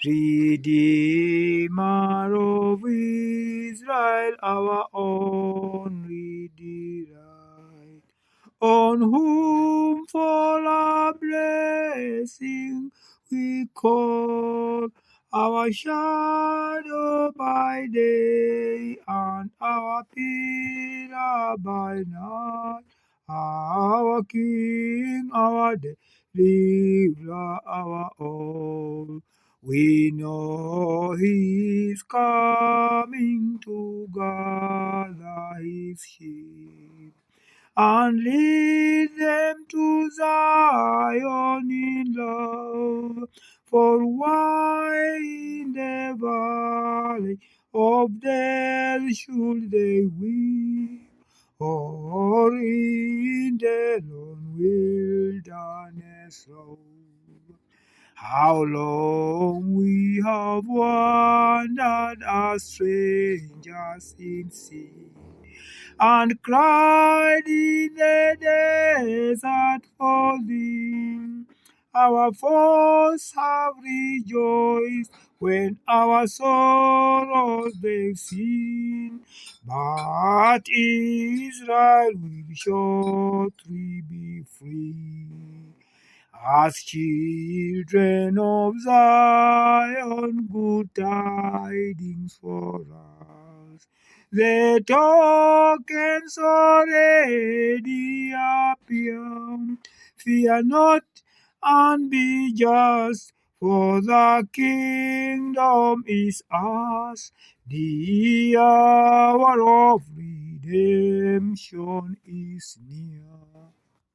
Redeemer of Israel, our only delight, on whom for our blessing we call, our shadow by day and our pillar by night, our King, our deliverer, our all. We know he is coming to gather his sheep and lead them to Zion in love. For why in the valley of death should they weep, or in the lone wilderness roam? How long we have wandered as strangers in sin, and cried in the desert for thee. Our foes have rejoiced when our sorrows they've seen, but Israel will shortly be free. As children of Zion, good tidings for us. The tokens already appear. Fear not and be just, for the kingdom is ours. The hour of redemption is near.